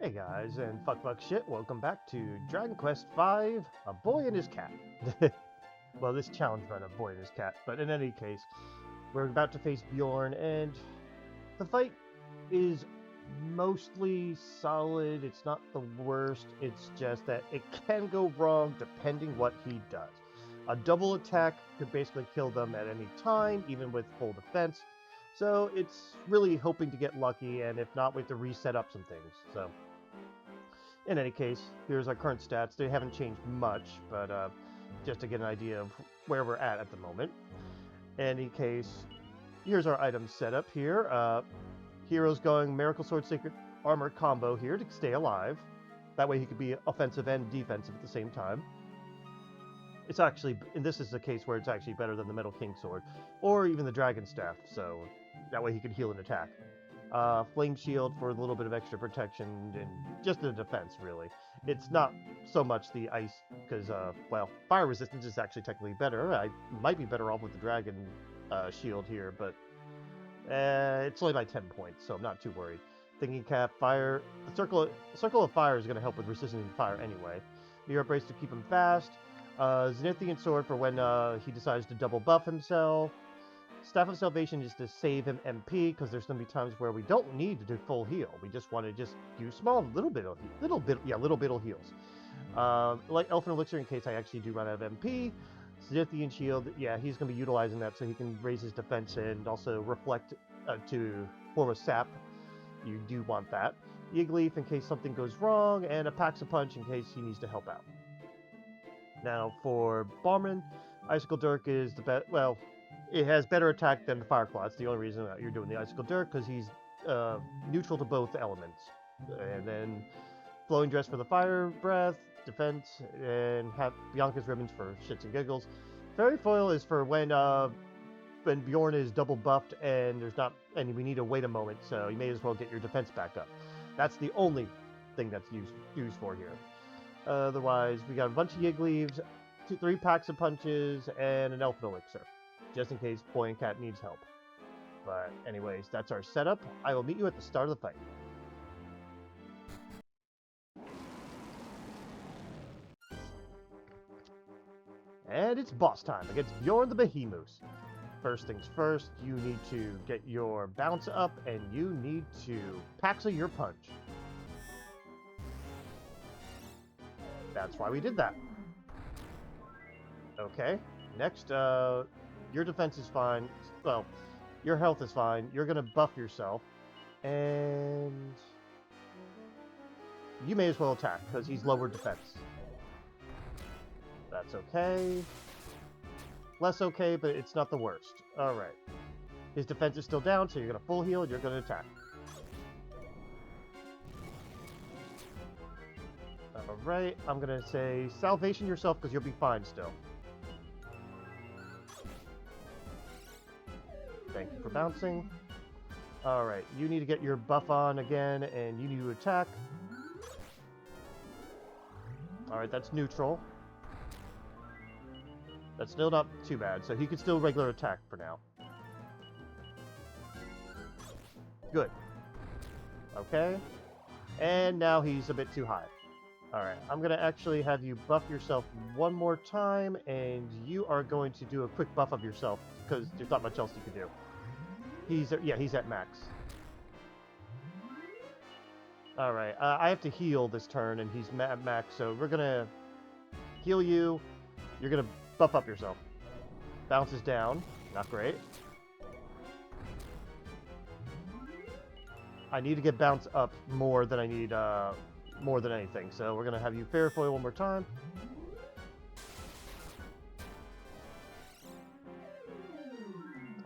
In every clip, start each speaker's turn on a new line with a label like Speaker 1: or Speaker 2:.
Speaker 1: Hey guys, and fuck shit, welcome back to Dragon Quest V, A Boy and His Cat. Well, this challenge run, A Boy and His Cat, but in any case, we're about to face Bjorn, and the fight is mostly solid. It's not the worst, it's just that it can go wrong depending what he does. A double attack could basically kill them at any time, even with full defense, so it's really hoping to get lucky, and if not, we have to reset up some things, so... In any case, here's our current stats. They haven't changed much, but just to get an idea of where we're at the moment. In any case, here's our item setup here. Hero's going Miracle Sword Sacred Armor combo here to stay alive. That way he could be offensive and defensive at the same time. It's actually, and this is the case where it's actually better than the Metal King Sword, or even the Dragon Staff, so that way he can heal an attack. Flame Shield for a little bit of extra protection and just the defense, really. It's not so much the ice, because, well, fire resistance is actually technically better. I might be better off with the Dragon Shield here, but it's only by 10 points, so I'm not too worried. Thinking Cap, Fire, the Circle of Fire is going to help with resisting fire anyway. Mirror Brace to keep him fast. Zenithian Sword for when he decides to double buff himself. Staff of Salvation is to save him MP, because there's going to be times where we don't need to do full heal. We just want to just do little bit of heals. Like Elfin Elixir in case I actually do run out of MP. Zenithian Shield, yeah, he's going to be utilizing that so he can raise his defense and also reflect to form a sap. You do want that. Leaf in case something goes wrong, and a Paxa Punch in case he needs to help out. Now for Baumren, Icicle Dirk is the best. Well, it has better attack than the Fire Claw. It's the only reason that you're doing the Icicle Dirk, because he's neutral to both elements. And then Flowing Dress for the Fire Breath, Defense, and have Bianca's Ribbons for shits and giggles. Fairy Foil is for when Bjorn is double buffed and we need to wait a moment, so you may as well get your defense back up. That's the only thing that's used for here. Otherwise, we got a bunch of Leaves, 3 packs of punches, and an Elfin Elixir, just in case Boy and Cat needs help. But anyways, that's our setup. I will meet you at the start of the fight. And it's boss time against Bjorn the Behemoose. First things first, you need to get your bounce up, and you need to Paxa your punch. That's why we did that. Okay, next, your defense is fine. Well, your health is fine. You're going to buff yourself. And you may as well attack, because he's lower defense. That's okay. Less okay, but it's not the worst. Alright. His defense is still down, so you're going to full heal and you're going to attack. Alright, I'm going to say salvation yourself, because you'll be fine still. Thank you for bouncing. Alright, you need to get your buff on again, and you need to attack. Alright, that's neutral. That's still not too bad, so he can still regular attack for now. Good. Okay. And now he's a bit too high. Alright, I'm going to actually have you buff yourself one more time, and you are going to do a quick buff of yourself, because there's not much else you can do. He's at max. Alright, I have to heal this turn, and he's at max, so we're going to heal you. You're going to buff up yourself. Bounces down. Not great. I need to get bounce up more than I need, more than anything. So we're going to have you Fairy Foil one more time.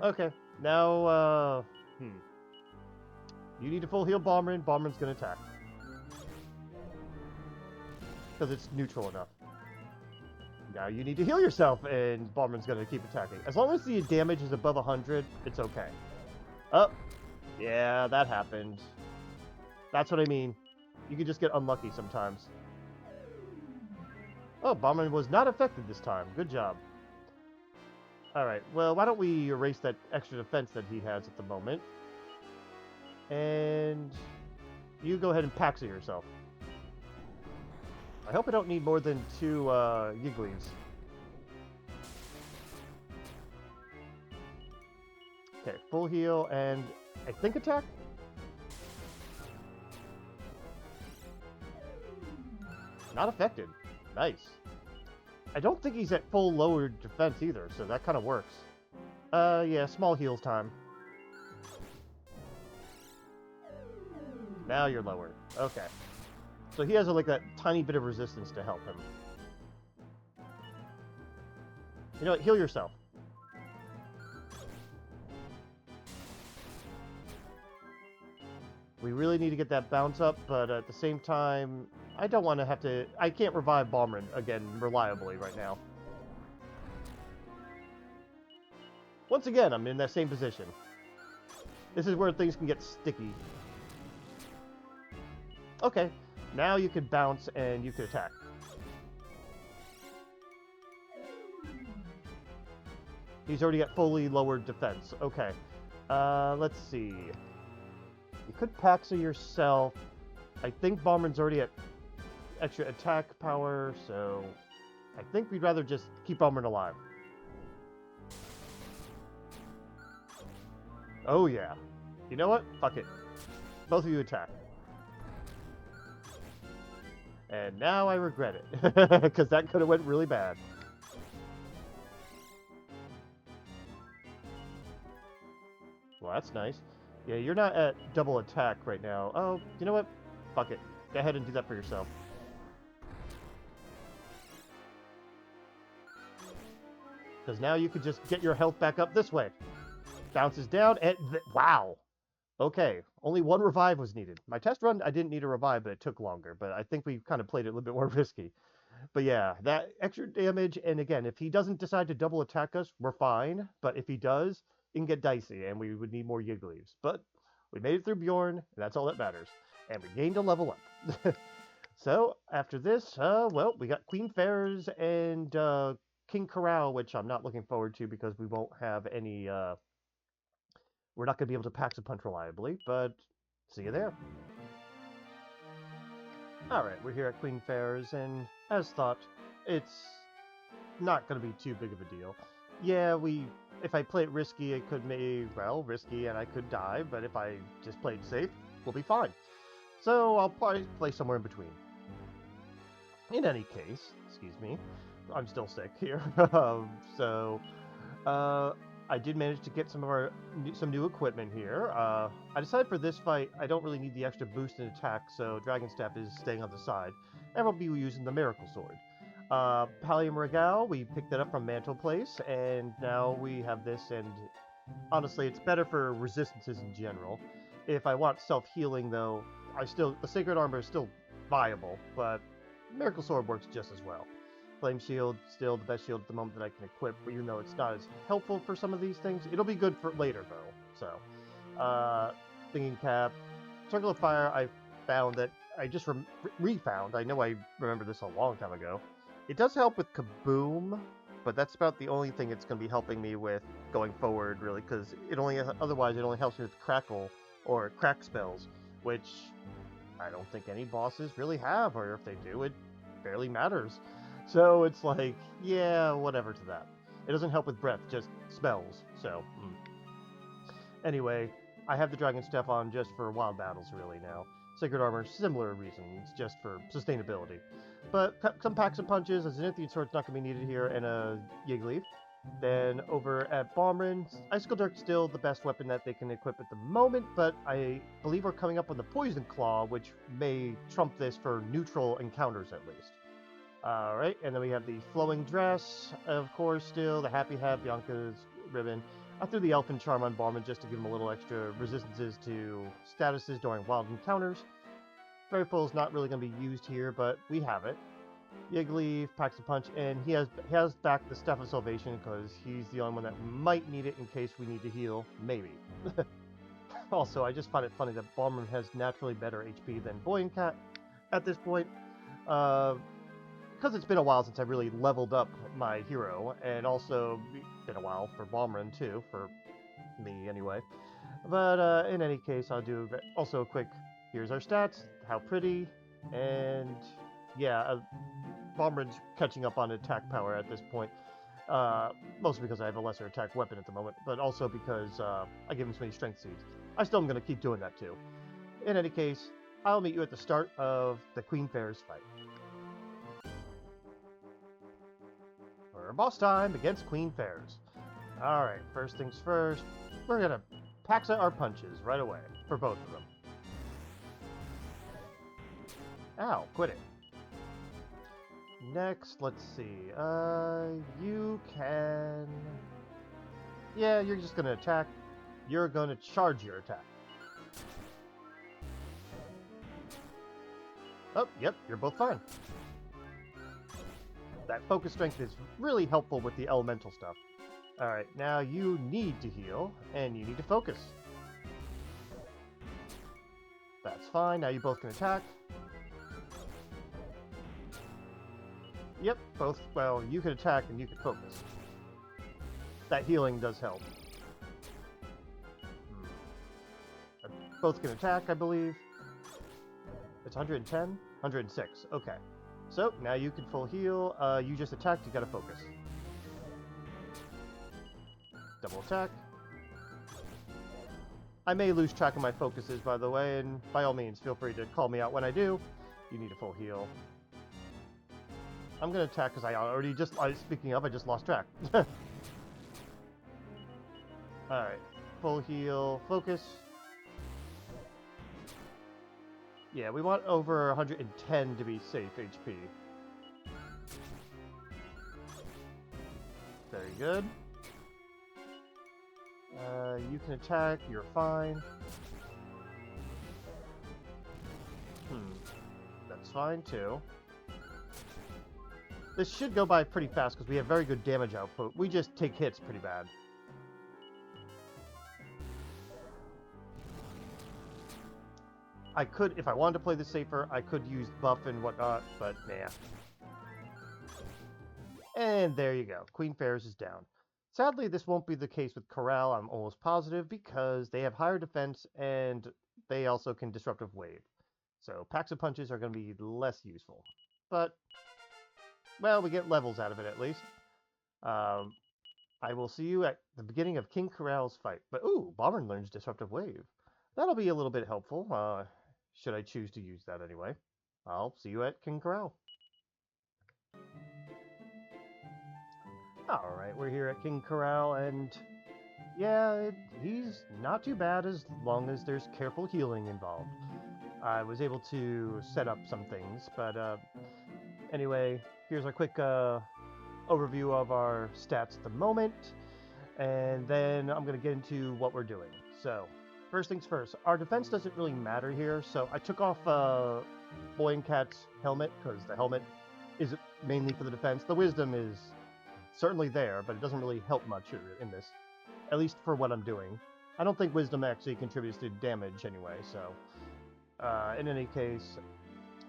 Speaker 1: Okay. Now, you need to full heal Baumren. Baumren's going to attack. Because it's neutral enough. Now you need to heal yourself, and Baumren's going to keep attacking. As long as the damage is above 100, it's okay. Oh, yeah, that happened. That's what I mean. You can just get unlucky sometimes. Oh, Baumren was not affected this time. Good job. Alright, well, why don't we erase that extra defense that he has at the moment. And you go ahead and Paxa yourself. I hope I don't need more than 2 Yiggly's. Okay, full heal and I think attack? Not affected. Nice. I don't think he's at full lowered defense either, so that kind of works. Yeah, small heals time. Now you're lowered. Okay. So he has like that tiny bit of resistance to help him. You know what? Heal yourself. We really need to get that bounce up, but at the same time, I don't want to have to... I can't revive Baumren again reliably right now. Once again, I'm in that same position. This is where things can get sticky. Okay, now you can bounce and you can attack. He's already at fully lowered defense. Okay, let's see. You could Paxa yourself. I think Baumren's already at extra attack power, so I think we'd rather just keep Baumren alive. Oh yeah. You know what? Fuck it. Both of you attack. And now I regret it, because that could have went really bad. Well, that's nice. Yeah, you're not at double attack right now. Oh, you know what? Fuck it. Go ahead and do that for yourself. Because now you could just get your health back up this way. Bounces down and... wow! Okay, only 1 revive was needed. My test run, I didn't need a revive, but it took longer. But I think we kind of played it a little bit more risky. But yeah, that extra damage, and again, if he doesn't decide to double attack us, we're fine. But if he does, it can get dicey, and we would need more Yiggly's. But we made it through Bjorn, and that's all that matters. And we gained a level up. So, after this, well, we got Queen Ferz and King Korol, which I'm not looking forward to because we won't have any... we're not going to be able to Paxa Punch reliably, but see you there. Alright, we're here at Queen Ferz, and as thought, it's not going to be too big of a deal. Yeah, if I play it risky, it could be, well, risky and I could die, but if I just played safe, we'll be fine. So I'll probably play somewhere in between. In any case, excuse me, I'm still sick here. I did manage to get some new equipment here. I decided for this fight, I don't really need the extra boost in attack, so Dragon Step is staying on the side, and we'll be using the Miracle Sword. Pallium Regal, we picked that up from Mantle Place, and now we have this, and honestly, it's better for resistances in general. If I want self-healing, though, the Sacred Armor is still viable, but Miracle Sword works just as well. Flame Shield, still the best shield at the moment that I can equip, even though it's not as helpful for some of these things. It'll be good for later, though. So, Thinking Cap. Circle of Fire, I found that I just refound. I know I remember this a long time ago. It does help with Kaboom, but that's about the only thing it's going to be helping me with going forward, really, because otherwise it only helps me with Crackle or Crack spells, which I don't think any bosses really have, or if they do, it barely matters. So it's like, yeah, whatever to that. It doesn't help with breath, just spells, so... Anyway, I have the Dragon Step on just for wild battles, really, now. Sacred Armor, similar reasons, just for sustainability. But some Packs and Punches, a Zenithian Sword's not going to be needed here, and a Yiggly. Then over at Baumren, Icicle Dirk's still the best weapon that they can equip at the moment, but I believe we're coming up with the Poison Claw, which may trump this for neutral encounters at least. Alright, and then we have the Flowing Dress, of course, still, the Happy Hat, Bianca's Ribbon. I threw the Elfin Charm on Baumren just to give him a little extra resistances to statuses during wild encounters. Fairy Full is not really going to be used here, but we have it. Yiggly, Packs a Punch, and he has back the Staff of Salvation because he's the only one that might need it in case we need to heal. Maybe. Also, I just find it funny that Baumren has naturally better HP than Boy and Cat at this point. Because it's been a while since I really leveled up my hero, and also been a while for Baumren too, for me anyway. But in any case, I'll do also a quick here's our stats, how pretty, and yeah, Baumren's catching up on attack power at this point. Mostly because I have a lesser attack weapon at the moment, but also because I give him so many strength seeds. I still am going to keep doing that too. In any case, I'll meet you at the start of the Queen Ferz fight. For boss time against Queen Ferz. Alright, first things first, we're going to pack our punches right away, for both of them. Ow, quit it. Next, let's see, you can... Yeah, you're just going to attack. You're going to charge your attack. Oh, yep, you're both fine. That focus strength is really helpful with the elemental stuff. Alright, now you need to heal, and you need to focus. That's fine, now you both can attack. Yep, both, well, you can attack and you can focus. That healing does help. Both can attack, I believe. It's 110? 106, okay. So, now you can full heal. You just attacked, you gotta focus. Double attack. I may lose track of my focuses, by the way, and by all means, feel free to call me out when I do. You need a full heal. I'm gonna attack because I already just, speaking of, I just lost track. Alright, full heal, focus. Yeah, we want over 110 to be safe HP. Very good. You can attack, you're fine. That's fine too. This should go by pretty fast because we have very good damage output. We just take hits pretty bad. I could, if I wanted to play this safer, I could use buff and whatnot, but nah. And there you go. Queen Ferz is down. Sadly, this won't be the case with Korol, I'm almost positive, because they have higher defense and they also can Disruptive Wave. So packs of punches are going to be less useful. But, well, we get levels out of it at least. I will see you at the beginning of King Korol's fight. But, ooh, Baumren learns Disruptive Wave. That'll be a little bit helpful, should I choose to use that anyway. I'll see you at King Korol. Alright, we're here at King Korol, and yeah, he's not too bad as long as there's careful healing involved. I was able to set up some things, but anyway, here's a quick overview of our stats at the moment, and then I'm going to get into what we're doing. So, first things first, our defense doesn't really matter here, so I took off Boy and Cat's helmet, because the helmet is mainly for the defense. The wisdom is certainly there, but it doesn't really help much in this, at least for what I'm doing. I don't think wisdom actually contributes to damage anyway, so in any case,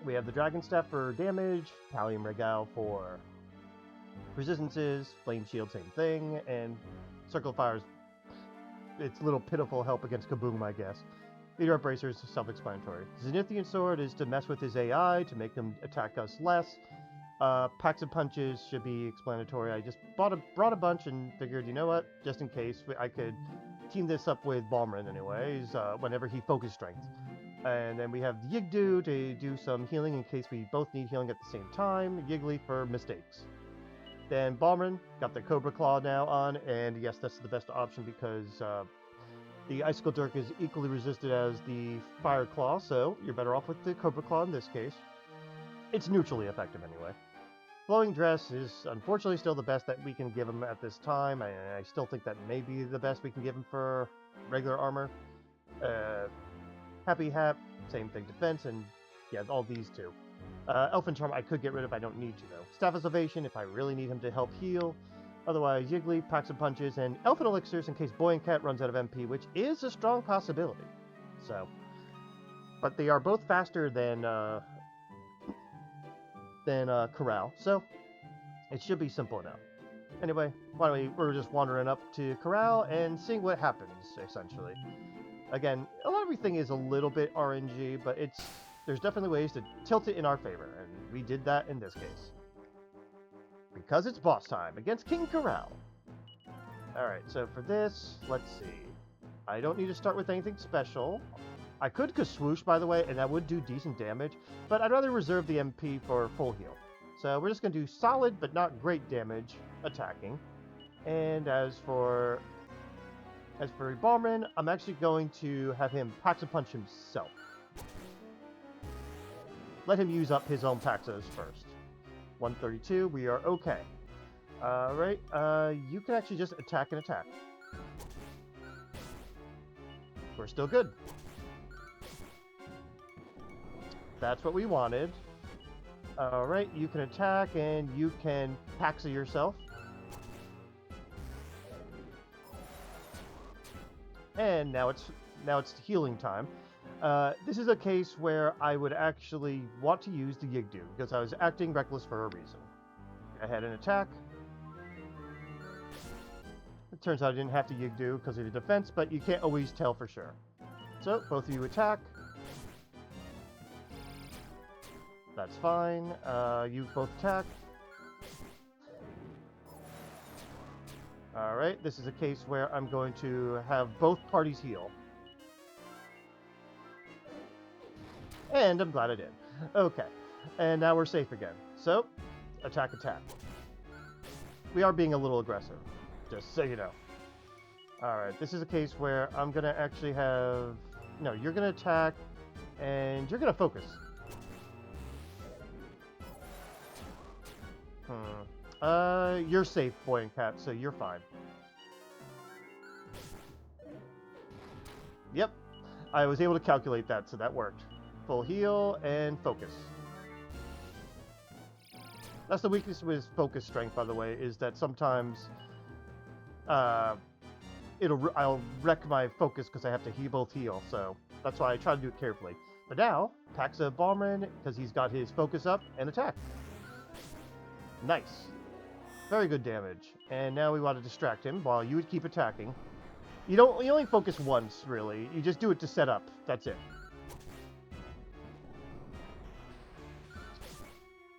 Speaker 1: we have the Dragon Staff for damage, Pallium Regale for resistances, Flame Shield same thing, and Circle of Fire's it's a little pitiful help against Kaboom, I guess. Leader Up Bracers is self-explanatory. Zenithian Sword is to mess with his AI, to make him attack us less. Packs of Punches should be explanatory. I just brought a bunch and figured, you know what, just in case, I could team this up with Baumren anyways, whenever he focus strength. And then we have Yigdu to do some healing in case we both need healing at the same time. Yiggly for mistakes. Then Baumren got the Cobra Claw now on, and yes, that's the best option because the Icicle Dirk is equally resisted as the Fire Claw, so you're better off with the Cobra Claw in this case. It's neutrally effective anyway. Flowing Dress is unfortunately still the best that we can give him at this time. I still think that may be the best we can give him for regular armor. Happy Hat, same thing, defense, and yeah, all these two. Elfin Charm I could get rid of, I don't need to though. Staff of Salvation if I really need him to help heal. Otherwise, Yiggly, Packs of Punches, and Elfin Elixirs in case Boy and Cat runs out of MP, which is a strong possibility. So, but they are both faster than Korol, so it should be simple enough. Anyway, we're just wandering up to Korol and seeing what happens, essentially. Again, a lot of everything is a little bit RNG, but there's definitely ways to tilt it in our favor, and we did that in this case. Because it's boss time against King Korol. Alright, so for this, let's see. I don't need to start with anything special. I could swoosh, by the way, and that would do decent damage, but I'd rather reserve the MP for full heal. So we're just going to do solid, but not great damage attacking. And as for Baumren, I'm actually going to have him Pax-a-Punch himself. Let him use up his own Paxas first. 132, we are okay. Alright, you can actually just attack and attack. We're still good. That's what we wanted. Alright, you can attack and you can Paxa yourself. And now it's healing time. This is a case where I would actually want to use the Yigdu, because I was acting reckless for a reason. Go ahead and attack. It turns out I didn't have to Yigdu because of the defense, but you can't always tell for sure. So, both of you attack. That's fine. You both attack. Alright, this is a case where I'm going to have both parties heal. And I'm glad I did. Okay, and now we're safe again. So, attack, attack. We are being a little aggressive, just so you know. Alright, this is a case where I'm going to actually have... No, you're going to attack, and you're going to focus. You're safe, boy and cat, so you're fine. Yep, I was able to calculate that, so that worked. Full heal and focus. That's the weakness with focus strength, by the way, is that sometimes I'll wreck my focus because I have to both heal, so that's why I try to do it carefully. But now, Paxa Baumren, because he's got his focus up, and attack. Nice. Very good damage. And now we want to distract him while you would keep attacking. You only focus once, really. You just do it to set up. That's it.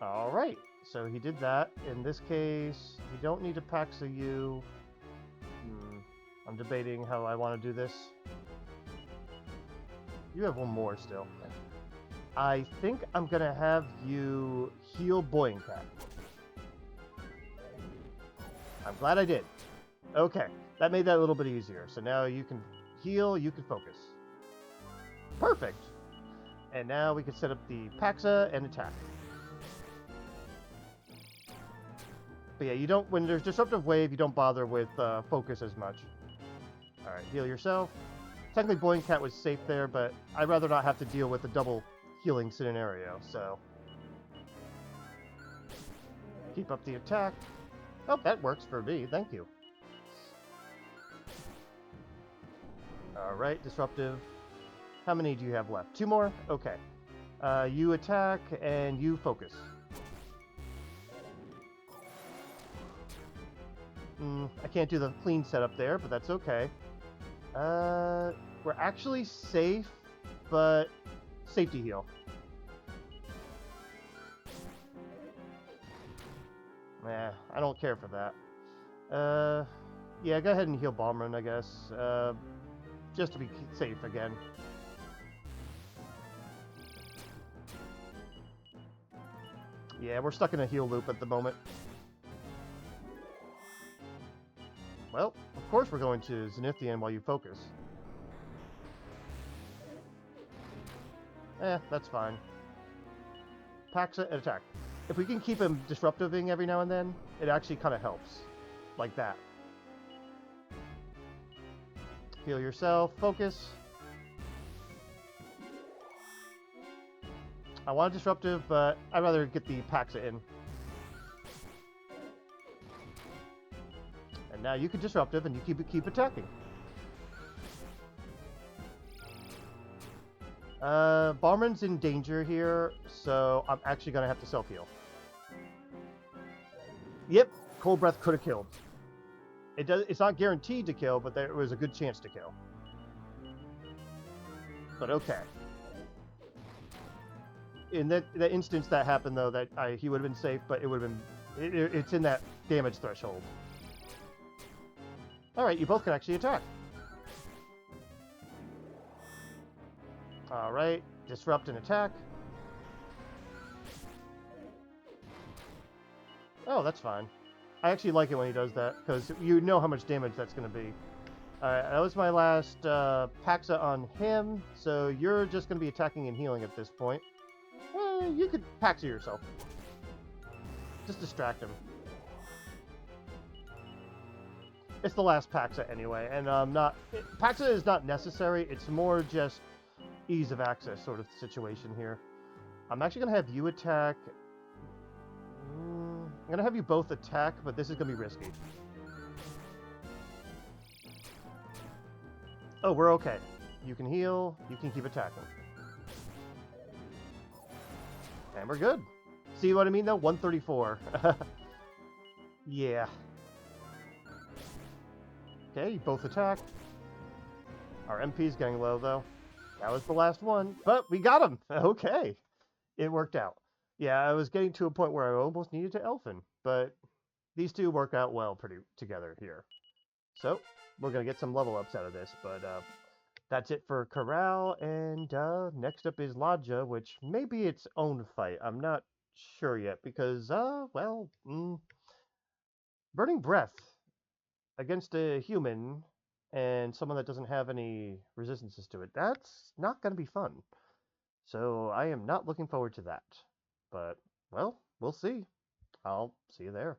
Speaker 1: Alright. So he did that. In this case, you don't need to Paxa you. I'm debating how I want to do this. You have one more still. I think I'm going to have you heal Boy and Cat. I'm glad I did. Okay, that made that a little bit easier. So now you can heal, you can focus. Perfect. And now we can set up the Paxa and attack. But yeah, you don't, when there's Disruptive Wave, you don't bother with focus as much. Alright, heal yourself. Technically Boy and Cat was safe there, but I'd rather not have to deal with a double healing scenario, so... Keep up the attack. Oh, that works for me. Thank you. Alright, Disruptive. How many do you have left? 2 more? Okay. You attack, and you focus. I can't do the clean setup there, but that's okay. We're actually safe, but safety heal. Nah, I don't care for that. Yeah, go ahead and heal Baumren, I guess. Just to be safe again. Yeah, we're stuck in a heal loop at the moment. Well, of course we're going to Zenithian while you focus. That's fine. Paxa and attack. If we can keep him disruptiving every now and then, it actually kind of helps. Like that. Heal yourself, focus. I want a disruptive, but I'd rather get the Paxa in. And now you can disruptive and you keep attacking. Baumren's in danger here, so I'm actually going to have to self-heal. Yep, Cold Breath could have killed. It's not guaranteed to kill, but there was a good chance to kill. But okay. In that instance that happened, though, that he would have been safe, but it would have been... It's in that damage threshold. Alright, you both can actually attack. Alright, disrupt and attack. Oh, that's fine. I actually like it when he does that, because you know how much damage that's going to be. Alright, that was my last Paxa on him, so you're just going to be attacking and healing at this point. You could Paxa yourself. Just distract him. It's the last Paxa anyway, and Paxa is not necessary, it's more just ease of access sort of situation here. I'm actually going to have you attack. I'm going to have you both attack, but this is going to be risky. Oh, we're okay. You can heal, you can keep attacking. And we're good. See what I mean, though? 134. Yeah. Okay, you both attack. Our MP's getting low, though. That was the last one. But we got him! Okay. It worked out. Yeah, I was getting to a point where I almost needed to Elfin. But these two work out well pretty together here. So, we're going to get some level ups out of this. But that's it for Korol. And next up is Lodja, which may be its own fight. I'm not sure yet. Because, Burning Breath against a human and someone that doesn't have any resistances to it, that's not going to be fun. So I am not looking forward to that. But, well, we'll see. I'll see you there.